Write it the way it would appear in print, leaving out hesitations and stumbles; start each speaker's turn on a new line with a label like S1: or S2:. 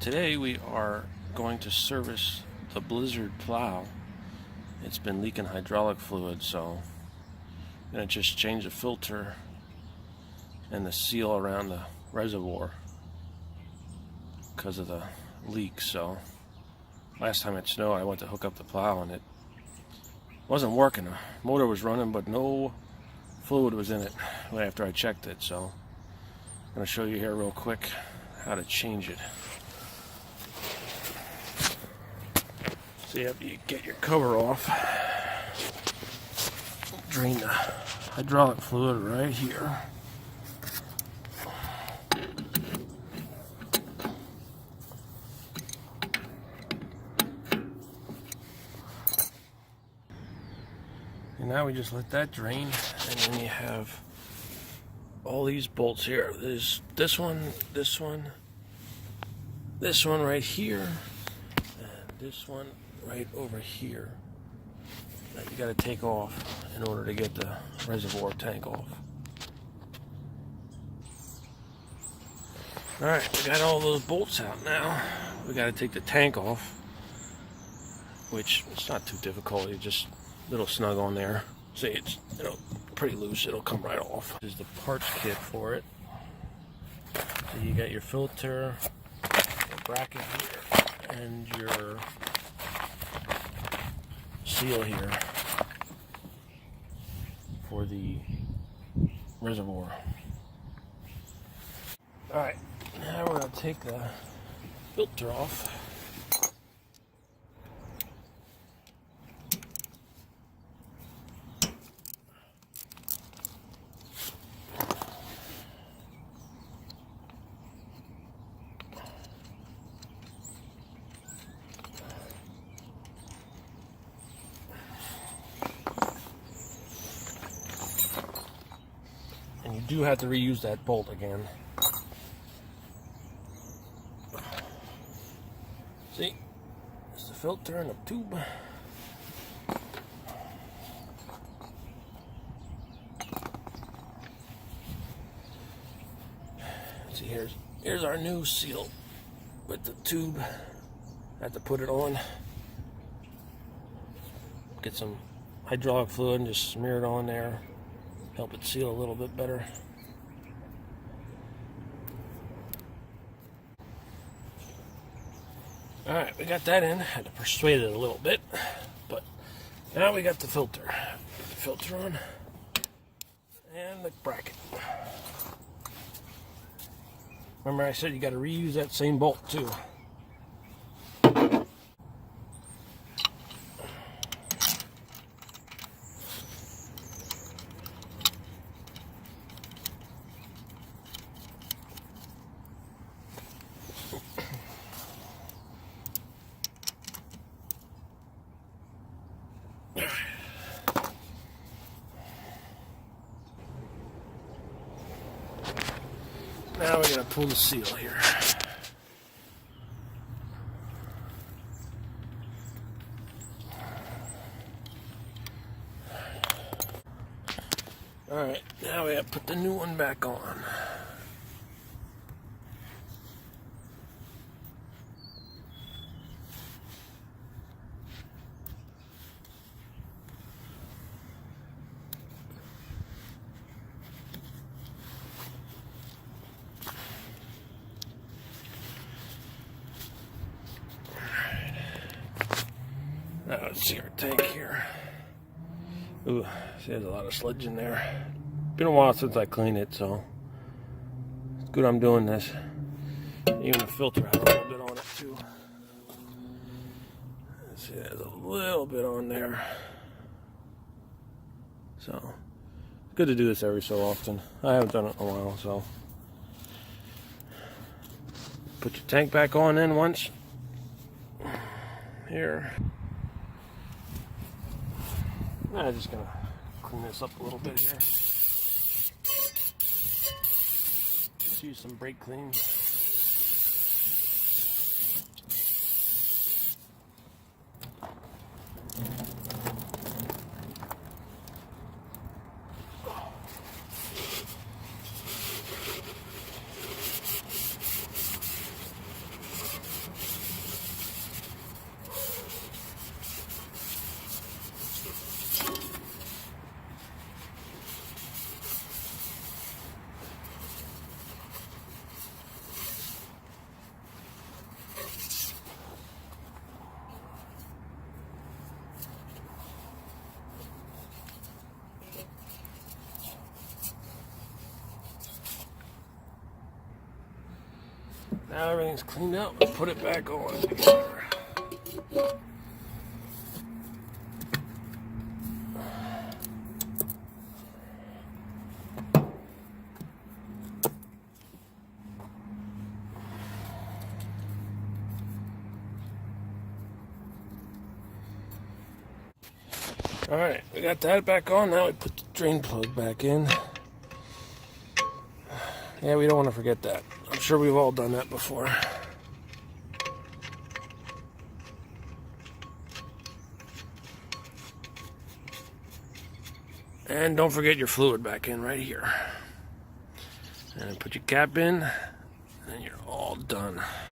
S1: Today we are going to service the Blizzard plow. It's been leaking hydraulic fluid, so I'm going to just change the filter and the seal around the reservoir because of the leak. So last time it snowed, I went to hook up the plow and it wasn't working. The motor was running, but no fluid was in it after I checked it. So I'm going to show you here real quick how to change it. So you get your cover off, drain the hydraulic fluid right here. And now we just let that drain, and then you have all these bolts here. There's this one right here, and this one right over here that you got to take off in order to get the reservoir tank off. Alright, we got all those bolts out now. We got to take the tank off, which it's not too difficult. You just a little snug on there. See, it's pretty loose. It'll come right off. This is the parts kit for it. So you got your filter, the bracket here, and your seal here for the reservoir. Alright, now we're going to take the filter off. And you do have to reuse that bolt again. See, it's the filter and the tube. See, here's our new seal with the tube. I have to put it on. Get some hydraulic fluid and just smear it on there. Help it seal a little bit better. Alright, we got that in. Had to persuade it a little bit, but now we got the filter. Put the filter on and the bracket. Remember I said you got to reuse that same bolt too. Now we're going to pull the seal here. Alright, now we have to put the new one back on. Now let's see our tank here. Ooh, see, there's a lot of sludge in there. Been a while since I cleaned it, so it's good I'm doing this. Even the filter has a little bit on it too. Let's see, there's a little bit on there. So it's good to do this every so often. I haven't done it in a while, so put your tank back on in once. Here. I'm just gonna clean this up a little bit here. Just use some brake clean. Now everything's cleaned up. Let's put it back on together. Alright, we got that back on. Now we put the drain plug back in. Yeah, we don't want to forget that. I'm sure we've all done that before. And don't forget your fluid back in right here. And put your cap in, and you're all done.